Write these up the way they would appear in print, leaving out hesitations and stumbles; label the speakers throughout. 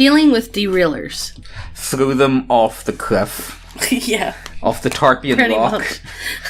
Speaker 1: Dealing with derailers.
Speaker 2: Throw them off the cliff.
Speaker 1: Yeah.
Speaker 2: Off the Tarpian
Speaker 1: Pretty
Speaker 2: rock.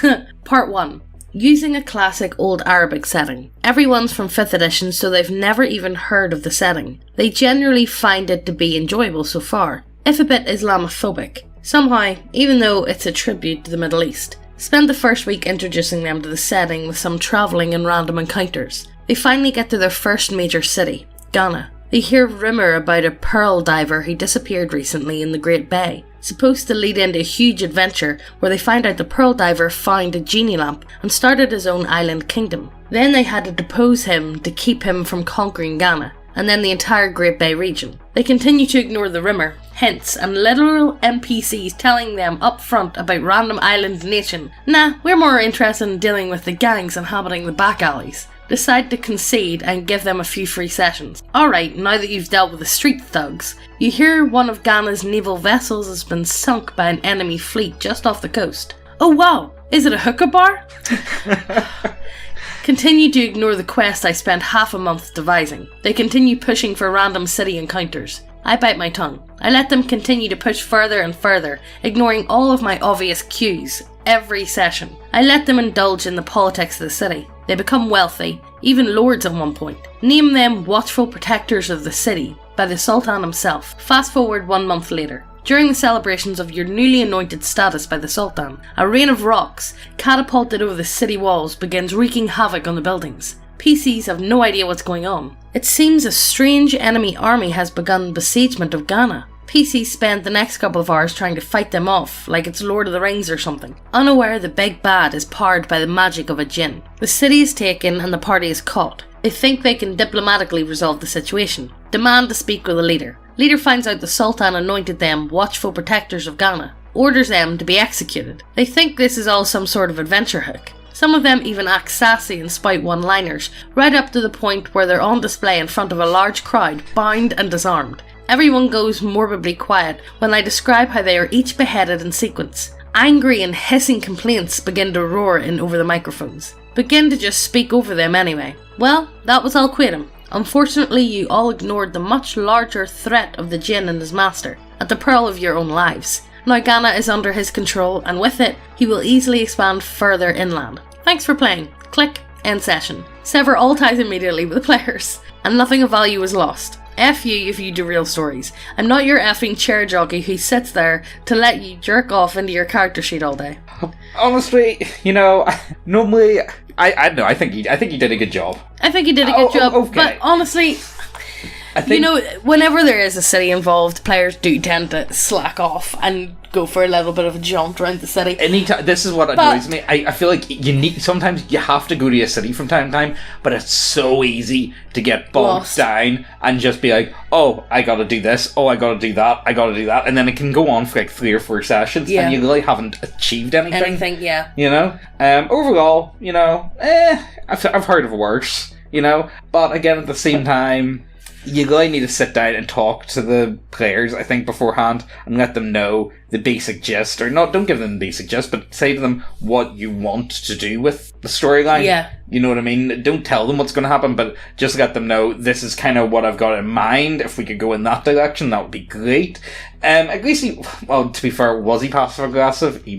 Speaker 1: much. Part 1. Using a classic old Arabic setting. Everyone's from 5th edition, so they've never even heard of the setting. They generally find it to be enjoyable so far, if a bit Islamophobic. Somehow, even though it's a tribute to the Middle East. Spend the first week introducing them to the setting with some travelling and random encounters. They finally get to their first major city, Ghana. They hear rumour about a pearl diver who disappeared recently in the Great Bay, supposed to lead into a huge adventure where they find out the pearl diver found a genie lamp and started his own island kingdom. Then they had to depose him to keep him from conquering Ghana, and then the entire Great Bay region. They continue to ignore the rumour, hints, and literal NPCs telling them up front about random island nation. Nah, we're more interested in dealing with the gangs inhabiting the back alleys. Decide to concede and give them a few free sessions. Alright, now that you've dealt with the street thugs, you hear one of Ghana's naval vessels has been sunk by an enemy fleet just off the coast. Oh wow, is it a hookah bar? Continue to ignore the quest I spent half a month devising. They continue pushing for random city encounters. I bite my tongue. I let them continue to push further and further, ignoring all of my obvious cues, every session. I let them indulge in the politics of the city. They become wealthy, even lords at one point. Name them watchful protectors of the city, by the Sultan himself. Fast forward 1 month later. During the celebrations of your newly anointed status by the Sultan, a rain of rocks, catapulted over the city walls, begins wreaking havoc on the buildings. PCs have no idea what's going on. It seems a strange enemy army has begun besiegement of Ghana. PCs spend the next couple of hours trying to fight them off, like it's Lord of the Rings or something, unaware the big bad is powered by the magic of a djinn. The city is taken and the party is caught. They think they can diplomatically resolve the situation. Demand to speak with the leader. Leader finds out the Sultan anointed them watchful protectors of Ghana. Orders them to be executed. They think this is all some sort of adventure hook. Some of them even act sassy and spout one-liners, right up to the point where they're on display in front of a large crowd, bound and disarmed. Everyone goes morbidly quiet when I describe how they are each beheaded in sequence. Angry and hissing complaints begin to roar in over the microphones. Begin to just speak over them anyway. Well, that was Al-Qaeda. Unfortunately, you all ignored the much larger threat of the Jinn and his master, at the peril of your own lives. Now Ghana is under his control, and with it, he will easily expand further inland. Thanks for playing. Click, end session. Sever all ties immediately with the players, and nothing of value is lost. F you if you derail stories. I'm not your effing chair jockey who sits there to let you jerk off into your character sheet all day.
Speaker 2: Honestly, normally, I don't know, I think you did a good job.
Speaker 1: I think you did a good job,
Speaker 2: okay.
Speaker 1: But honestly,
Speaker 2: I think,
Speaker 1: whenever there is a city involved, players do tend to slack off and go for a little bit of a jaunt around the city.
Speaker 2: This is what annoys me. I feel like sometimes you have to go to a city from time to time, but it's so easy to get bogged down and just be like, oh, I gotta do this, oh, I gotta do that, and then it can go on for like 3 or 4 sessions, and you really haven't achieved anything. Overall, I've heard of worse, but again, at the same time, you really need to sit down and talk to the players, I think, beforehand, and let them know the basic gist, or not, don't give them the basic gist, but say to them what you want to do with the storyline.
Speaker 1: Yeah.
Speaker 2: You know what I mean? Don't tell them what's going to happen, but just let them know this is kind of what I've got in mind. If we could go in that direction, that would be great. At least to be fair, was he passive-aggressive? He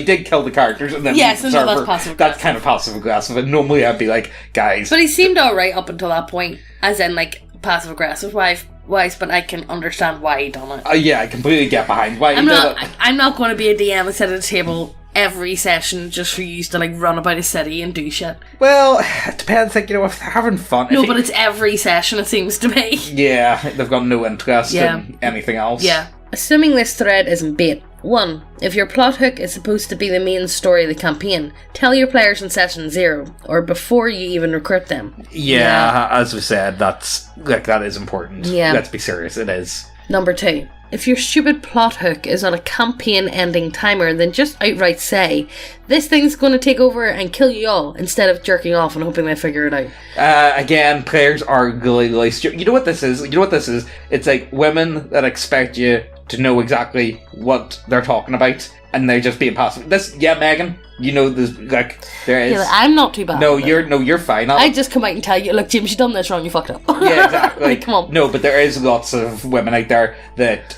Speaker 2: did kill the characters, and then
Speaker 1: yes, that's passive-aggressive.
Speaker 2: That's kind of passive-aggressive, and normally I'd be like, guys...
Speaker 1: But he seemed alright up until that point, as in, passive-aggressive wise, but I can understand why he done it.
Speaker 2: Yeah, I completely get behind why he did it.
Speaker 1: I'm not going to be a DM and sit at a table every session just for you to run about a city and do shit.
Speaker 2: Well, it depends, if they're having fun.
Speaker 1: No, but it's every session, it seems to me.
Speaker 2: Yeah, they've got no interest in anything else.
Speaker 1: Yeah. Assuming this thread isn't bait. 1. If your plot hook is supposed to be the main story of the campaign, tell your players in session 0, or before you even recruit them.
Speaker 2: Yeah, as we said, that is important.
Speaker 1: Yeah.
Speaker 2: Let's be serious, it is.
Speaker 1: Number 2. If your stupid plot hook is on a campaign-ending timer, then just outright say, this thing's going to take over and kill you all, instead of jerking off and hoping they figure it out.
Speaker 2: Again, players are really stupid. You know what this is? It's like women that expect you to know exactly what they're talking about, and they're just being passive. Megan, You know, there's like there is.
Speaker 1: Yeah, I'm not too bad.
Speaker 2: You're fine.
Speaker 1: I just come out and tell you, look, James, you done this wrong. You fucked up.
Speaker 2: Yeah, exactly.
Speaker 1: Like, come on.
Speaker 2: No, but there is lots of women out there that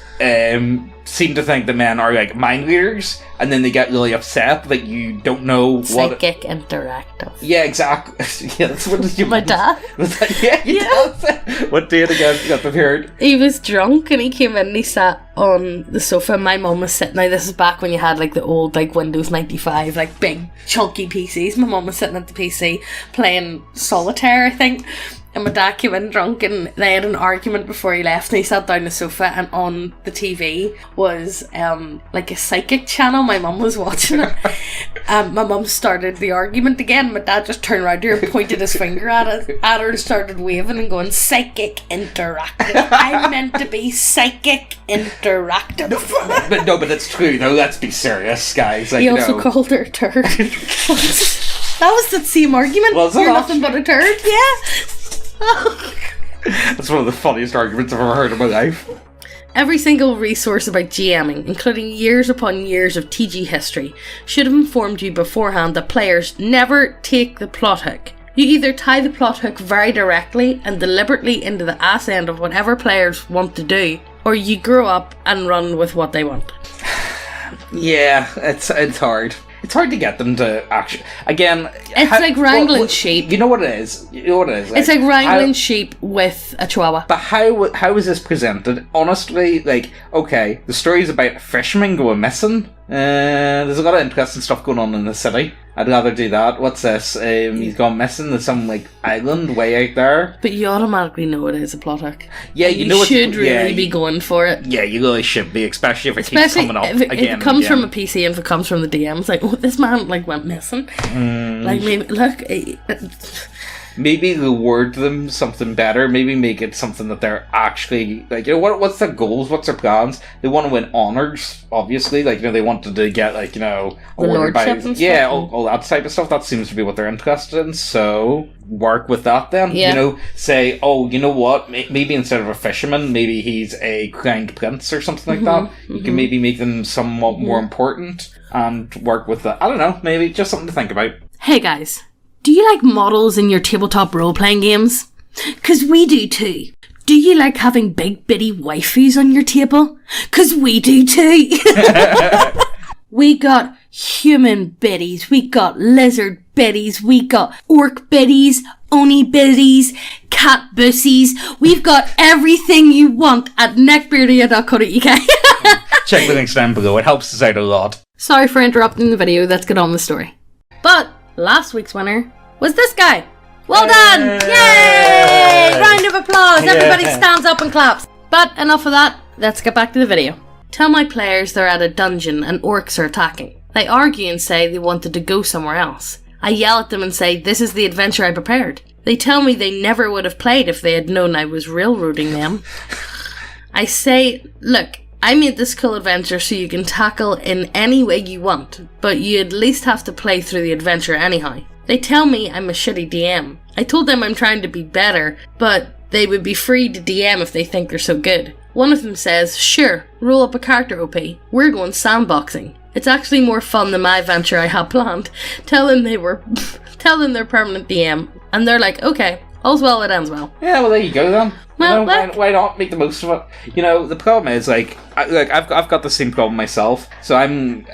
Speaker 2: seem to think the men are like mind readers, and then they get really upset that you don't know
Speaker 1: psychic interactive.
Speaker 2: Yeah, exactly. Yeah, that's what
Speaker 1: my dad.
Speaker 2: Dad. What did again? Got the heard.
Speaker 1: He was drunk and he came in and he sat on the sofa. My mum was sitting. Now this is back when you had like the old like Windows 95 like big chunky PCs. My mum was sitting at the PC playing solitaire, I think. And my dad came in drunk and they had an argument before he left, and he sat down on the sofa, and on the TV was like a psychic channel. My mum was watching it. My mum started the argument again. My dad just turned around to her and pointed his finger at her and started waving and going, psychic interactive. I meant to be psychic interactive.
Speaker 2: But it's true though. Let's be serious, guys. Like,
Speaker 1: he also called her a turd. That was the same argument. You're nothing but a turd. Yeah.
Speaker 2: That's one of the funniest arguments I've ever heard in my life.
Speaker 1: Every single resource about GMing, including years upon years of TG history, should have informed you beforehand that players never take the plot hook. You either tie the plot hook very directly and deliberately into the ass end of whatever players want to do, or you grow up and run with what they want.
Speaker 2: Yeah, it's hard. It's hard to get them to actually. Again,
Speaker 1: it's like wrangling sheep.
Speaker 2: You know what it is. Like,
Speaker 1: it's like wrangling sheep with a chihuahua.
Speaker 2: But how is this presented? Honestly, like, okay, the story's about a fisherman going missing. There's a lot of interesting stuff going on in the city. I'd rather do that. What's this? He's gone missing. There's some like island way out there.
Speaker 1: But you automatically know it is a plot hook.
Speaker 2: Yeah,
Speaker 1: you should really be going for it.
Speaker 2: Yeah, you really should be, especially if it keeps coming up
Speaker 1: if
Speaker 2: again.
Speaker 1: If it comes from a PC and if it comes from the DM, it's like, oh, this man like went missing. Like maybe look.
Speaker 2: Maybe reward them something better. Maybe make it something that they're actually like. You know what's their goals? What's their plans? They want to win honors, obviously. Like, you know, they wanted to get like, you know, awarded by all that type of stuff. That seems to be what they're interested in. So work with that then.
Speaker 1: Yeah.
Speaker 2: You know, say, oh, you know what? Maybe instead of a fisherman, maybe he's a crowned prince or something like that. You can maybe make them somewhat more important and work with that. I don't know. Maybe just something to think about.
Speaker 1: Hey guys. Do you like models in your tabletop role-playing games? 'Cause we do too. Do you like having big bitty waifus on your table? 'Cause we do too. We got human biddies, we got lizard biddies, we got orc biddies, oni biddies, cat bussies. We've got everything you want at neckbeardia.co.uk.
Speaker 2: Check the links down below, it helps us out a lot.
Speaker 1: Sorry for interrupting the video, let's get on with the story. But last week's winner was this guy. Well done! Yay! Round of applause. Everybody stands up and claps. But enough of that. Let's get back to the video. Tell my players they're at a dungeon and orcs are attacking. They argue and say they wanted to go somewhere else. I yell at them and say this is the adventure I prepared. They tell me they never would have played if they had known I was railroading them. I say, look, I made this cool adventure so you can tackle in any way you want, but you at least have to play through the adventure anyhow. They tell me I'm a shitty DM. I told them I'm trying to be better, but they would be free to DM if they think they're so good. One of them says, sure, roll up a character OP. We're going sandboxing. It's actually more fun than my adventure I had planned. Tell them they're permanent DM, and they're like, okay, all's well that ends well.
Speaker 2: Yeah, well there you go then.
Speaker 1: Well,
Speaker 2: you know, why not make the most of it? You know, the problem is I've got the same problem myself. So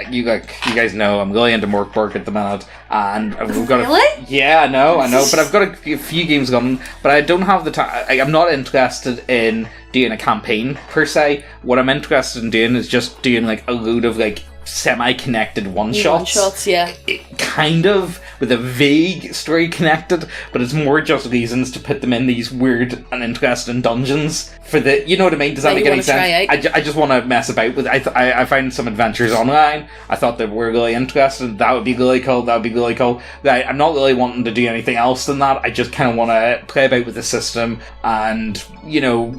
Speaker 2: you guys know I'm really into work at the minute, and we've got I know, but I've got a few games going, but I don't have the time. I'm not interested in doing a campaign per se. What I'm interested in doing is just doing like a load of like semi-connected one-shots.
Speaker 1: One-shots, yeah.
Speaker 2: Kind of, with a vague story connected, but it's more just reasons to put them in these weird and interesting dungeons for the, you know what I mean? Does that make any sense? I just want to mess about with I find some adventures online. I thought they were really interesting. That would be really cool. Like, I'm not really wanting to do anything else than that. I just kind of want to play about with the system and, you know,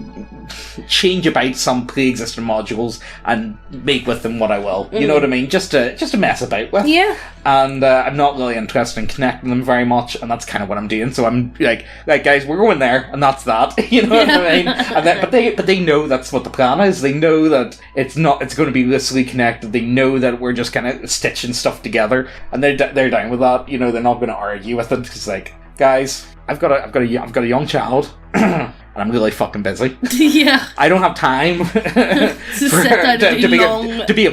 Speaker 2: change about some pre-existing modules and make with them what I will. You know what I mean? Just to mess about with.
Speaker 1: Yeah.
Speaker 2: And I'm not really interested in connecting them very much, and that's kind of what I'm doing. So I'm like guys, we're going there, and that's that. You know what I mean? And then, but they know that's what the plan is. They know that it's going to be loosely connected. They know that we're just kind of stitching stuff together, and they're down with that. You know, they're not going to argue with it because, like, guys, I've got a young child. And I'm really fucking busy.
Speaker 1: Yeah.
Speaker 2: I don't have time to be a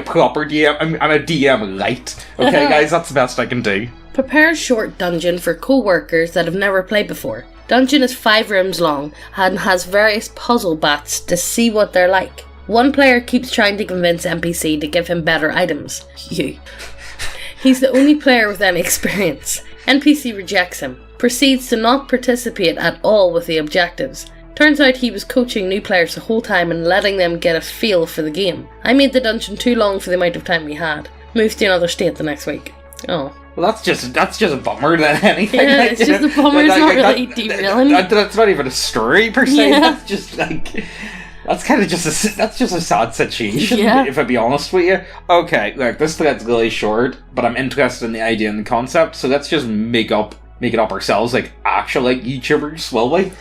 Speaker 2: proper DM. I'm a DM light. Okay, guys, that's the best I can do.
Speaker 1: Prepare a short dungeon for co-workers that have never played before. Dungeon is 5 rooms long and has various puzzle bats to see what they're like. One player keeps trying to convince NPC to give him better items. You. He's the only player with any experience. NPC rejects him. Proceeds to not participate at all with the objectives. Turns out he was coaching new players the whole time and letting them get a feel for the game. I made the dungeon too long for the amount of time we had. Moved to another state the next week. Oh.
Speaker 2: Well, that's just a bummer than anything.
Speaker 1: Yeah, it's just a bummer. It's not really derailing.
Speaker 2: That's not even a story per se.
Speaker 1: Yeah.
Speaker 2: That's just like... That's kind of just a sad situation, if I be honest with you. Okay, look, this thread's really short, but I'm interested in the idea and the concept, so let's just make it up ourselves, like actual like YouTubers, will we?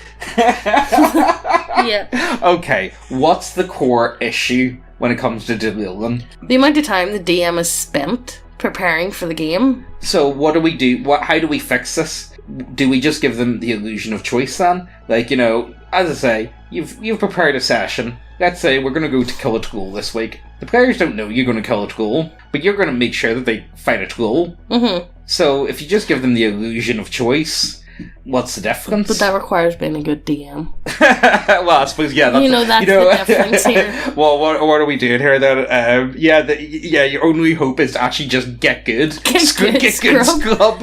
Speaker 1: Yeah.
Speaker 2: Okay, what's the core issue when it comes to dErAiLiNg?
Speaker 1: The amount of time the DM has spent preparing for the game.
Speaker 2: So what do we do? How do we fix this? Do we just give them the illusion of choice then? Like, you know, as I say, you've prepared a session. Let's say we're going to go to kill a troll this week. The players don't know you're going to kill a troll, but you're going to make sure that they fight a troll. Mm-hmm. So if you just give them the illusion of choice, what's the difference?
Speaker 1: But that requires being a good DM.
Speaker 2: Well, I suppose, yeah. That's,
Speaker 1: the difference here.
Speaker 2: Well, what are we doing here then? Your only hope is to actually just get good. Get good scrub.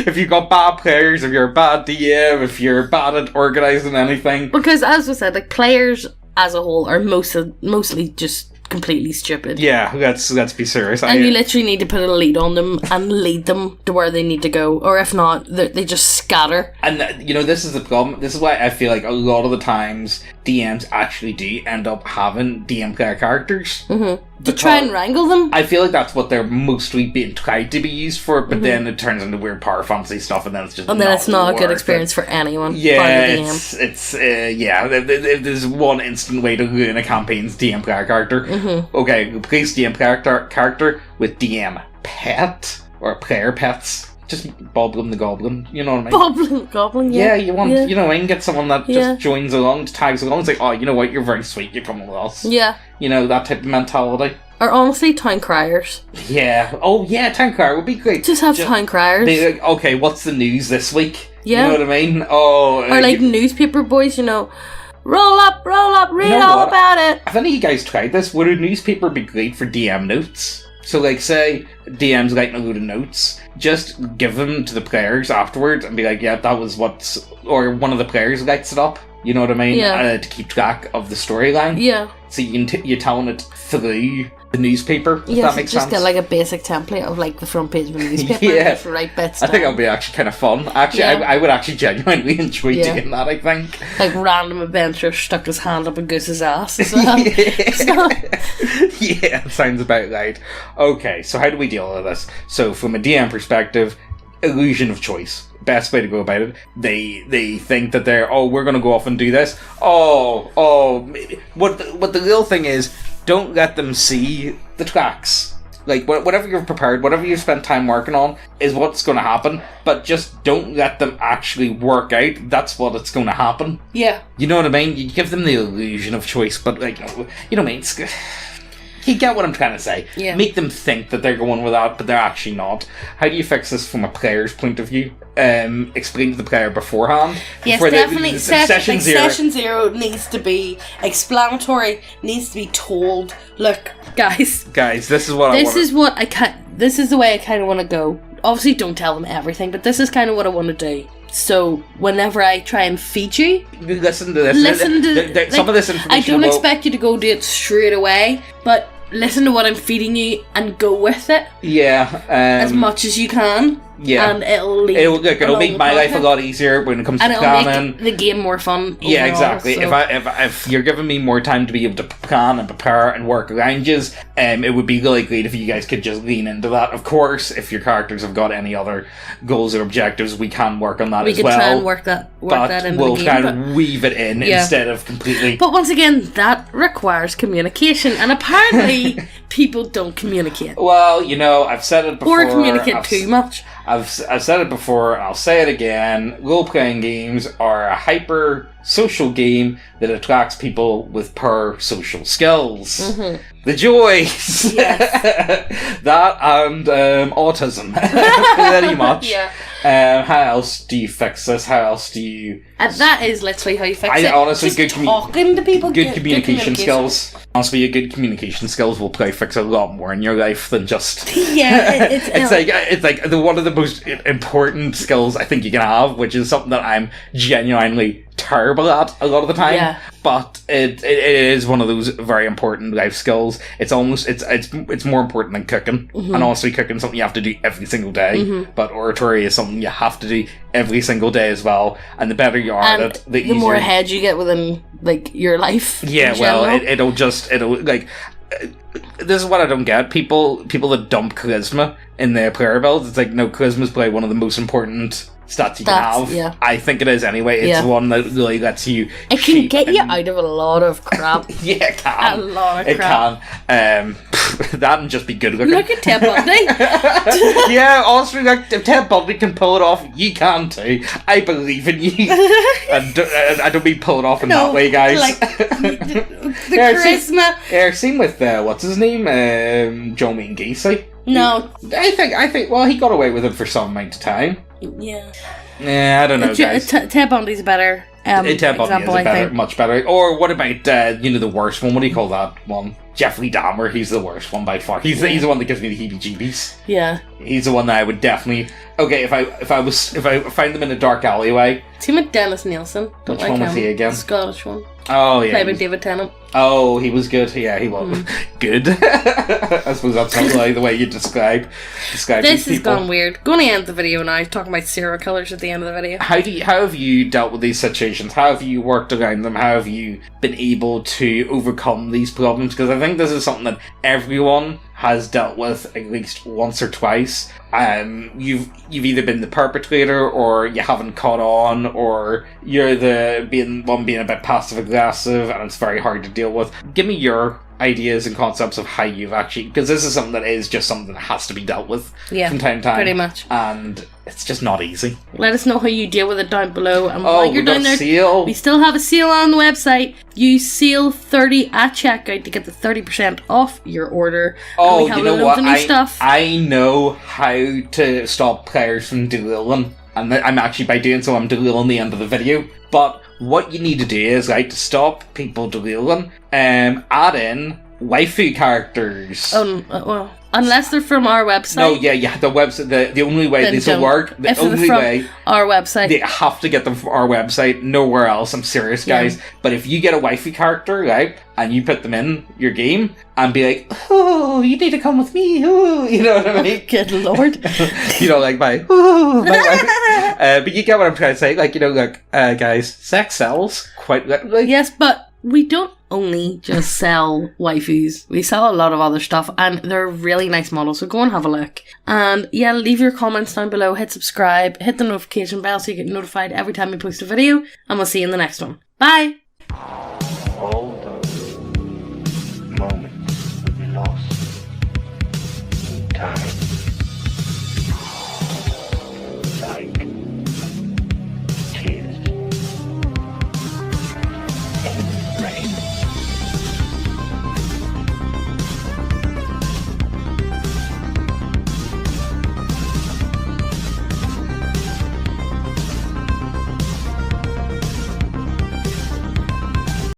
Speaker 2: If you've got bad players, if you're a bad DM, if you're bad at organising anything.
Speaker 1: Because, as we said, like, players as a whole are mostly just completely stupid.
Speaker 2: Yeah, let's be serious.
Speaker 1: And you literally need to put a lead on them and lead them to where they need to go, or if not, they just scatter. And
Speaker 2: this is the problem. This is why I feel like a lot of the times DMs actually do end up having DM player characters. Mm-hmm.
Speaker 1: To try and wrangle them?
Speaker 2: I feel like that's what they're mostly being tried to be used for, but then it turns into weird power fantasy stuff, and then it's just
Speaker 1: it's not a good experience for anyone.
Speaker 2: Yeah, it's if there's one instant way to ruin a campaign's DM player character. Mm-hmm. Okay, replace DM character with DM pet or player pets. Just Boblin the Goblin, you know what I mean?
Speaker 1: Boblin the Goblin, yeah.
Speaker 2: Yeah, you want, you know what I mean? Get someone that just joins along, tags along. It's like, oh, you know what? You're very sweet. You come with us. Yeah. You know, that type of mentality.
Speaker 1: Or honestly, town criers.
Speaker 2: Yeah. Oh, yeah, town crier would be great.
Speaker 1: Just have town criers.
Speaker 2: Like, okay, what's the news this week?
Speaker 1: Yeah.
Speaker 2: You know what I mean? Oh.
Speaker 1: Or like newspaper boys, you know. Roll up, read all about it.
Speaker 2: Have any of you guys tried this? Would a newspaper be great for DM notes? So, like, say, DM's writing a load of notes, just give them to the players afterwards and be like, yeah, that was or one of the players writes it up, you know what I mean?
Speaker 1: Yeah.
Speaker 2: To keep track of the storyline.
Speaker 1: Yeah.
Speaker 2: So you're telling it through the newspaper, if that makes sense.
Speaker 1: Just get like a basic template of like the front page of a newspaper.
Speaker 2: Yeah.
Speaker 1: Just write bits
Speaker 2: I think that'll be actually kind of fun. Actually, I would actually genuinely enjoy doing that, I think.
Speaker 1: Like random adventurer stuck his hand up a goose's ass as well.
Speaker 2: Yeah, sounds about right. Okay, so how do we deal with this? So from a DM perspective, illusion of choice. Best way to go about it. They think that we're going to go off and do this. What the real thing is, don't let them see the tracks. Like, whatever you've prepared, whatever you've spent time working on is what's going to happen, but just don't let them actually work out. That's what it's going to happen.
Speaker 1: Yeah.
Speaker 2: You know what I mean? You give them the illusion of choice, but, like, you know what I mean? You get what I'm trying to say. Yeah. Make them think that they're going with that, but they're actually not. How do you fix this from a player's point of view? Explain to the player beforehand.
Speaker 1: Yes, definitely. Session zero needs to be explanatory. Needs to be told. Look, guys,
Speaker 2: this is what
Speaker 1: This is the way I kind of want to go. Obviously, don't tell them everything, but this is kind of what I want to do. So whenever I try and feed you,
Speaker 2: listen to this. Some of this information.
Speaker 1: I don't expect you to go do it straight away, but listen to what I'm feeding you and go with it.
Speaker 2: Yeah.
Speaker 1: As much as you can.
Speaker 2: Yeah.
Speaker 1: And it'll
Speaker 2: make my life a lot easier when it comes to planning.
Speaker 1: And it'll make the game more fun.
Speaker 2: Yeah,
Speaker 1: overall,
Speaker 2: exactly.
Speaker 1: So.
Speaker 2: If you're giving me more time to be able to plan and prepare and work around you, it would be really great if you guys could just lean into that. Of course, if your characters have got any other goals or objectives, we can work on that as well.
Speaker 1: We can try and work that into
Speaker 2: we'll
Speaker 1: the game.
Speaker 2: kind of weave it in instead of completely...
Speaker 1: But once again, that requires communication, and apparently people don't communicate.
Speaker 2: Well, I've said it before.
Speaker 1: Or communicate too much.
Speaker 2: I've said it before, and I'll say it again. Role-playing games are a hyper-social game that attracts people with social skills. Mm-hmm. The joys!
Speaker 1: Yes.
Speaker 2: That and autism. Pretty much.
Speaker 1: Yeah.
Speaker 2: How else do you fix this? How else do you...
Speaker 1: And that is literally how you fix it.
Speaker 2: Honestly,
Speaker 1: just talking to people.
Speaker 2: Good communication skills. Honestly, good communication skills will probably fix a lot more in your life than just...
Speaker 1: Yeah,
Speaker 2: it's like one of the most important skills I think you can have, which is something that I'm genuinely terrible at a lot of the time. Yeah. But it is one of those very important life skills. It's more important than cooking. Mm-hmm. And honestly, cooking is something you have to do every single day. Mm-hmm. But oratory is something you have to do every single day as well. And the better you are at it, the
Speaker 1: more ahead you get within your life.
Speaker 2: Yeah, well, it'll this is what I don't get. People that dump charisma in their player builds, it's like, no, charisma is probably one of the most important stats you can have.
Speaker 1: Yeah.
Speaker 2: I think it is anyway. It's one that really lets you...
Speaker 1: It can get you out of a lot of crap.
Speaker 2: Yeah, it can.
Speaker 1: A lot of crap.
Speaker 2: It can. That and just be good looking.
Speaker 1: Look at Ted Bundy.
Speaker 2: Yeah, honestly, if Ted Bundy can pull it off, you can too. I believe in you. And I don't mean pull it off in that way, guys.
Speaker 1: Like, the charisma.
Speaker 2: Same with, what's his name? Joe Gacy.
Speaker 1: No.
Speaker 2: I think, well, he got away with it for some amount of time.
Speaker 1: Yeah.
Speaker 2: Yeah, I don't know, guys.
Speaker 1: Ted Bundy's better.
Speaker 2: Ted Bundy is much better. Or what about, the worst one? What do you call that one? Jeffrey Dahmer. He's the worst one by far. He's the one that gives me the heebie-jeebies.
Speaker 1: Yeah.
Speaker 2: He's the one that I would definitely... Okay, if I find them in a dark alleyway...
Speaker 1: Team with Dennis Nielsen.
Speaker 2: Which one was he again?
Speaker 1: The Scottish one.
Speaker 2: Oh, yeah.
Speaker 1: Played by David Tennant.
Speaker 2: Oh, he was good. Yeah, he was good. I suppose that's not really the way you describe
Speaker 1: this
Speaker 2: these
Speaker 1: has
Speaker 2: people.
Speaker 1: Gone weird. Going to end the video now, talking about serial killers at the end of the video.
Speaker 2: How have you dealt with these situations? How have you worked around them? How have you been able to overcome these problems? Because I think this is something that everyone has dealt with at least once or twice. You've either been the perpetrator, or you haven't caught on, or you're being a bit passive aggressive, and it's very hard to deal with. Give me your ideas and concepts of how you've actually, because this is something that is just something that has to be dealt with from time to time.
Speaker 1: Pretty much.
Speaker 2: And it's just not easy.
Speaker 1: Let us know how you deal with it down below. And while you're down there,
Speaker 2: sale.
Speaker 1: We still have a sale on the website. Use SALE30 at checkout to get the 30% off your order.
Speaker 2: Oh,
Speaker 1: and we have
Speaker 2: you know
Speaker 1: loads
Speaker 2: what?
Speaker 1: Of new stuff.
Speaker 2: I know how to stop players from deleting. And I'm actually, by doing so, I'm deleting the end of the video. But what you need to do is, to stop people deleting, add in waifu characters.
Speaker 1: Well, unless they're from our website.
Speaker 2: No, yeah, the website. The only way this will work. The only way.
Speaker 1: Our website.
Speaker 2: They have to get them from our website. Nowhere else. I'm serious, guys. Yeah. But if you get a waifu character, right, and you put them in your game, and be like, oh, you need to come with me. Oh, you know what I mean?
Speaker 1: Good lord.
Speaker 2: My but you get what I'm trying to say. Guys, sex sells quite literally.
Speaker 1: Yes, but we don't only just sell waifus. We sell a lot of other stuff, and they're really nice models, so go and have a look. And yeah, leave your comments down below, hit subscribe, hit the notification bell so you get notified every time we post a video, and we'll see you in the next one. Bye!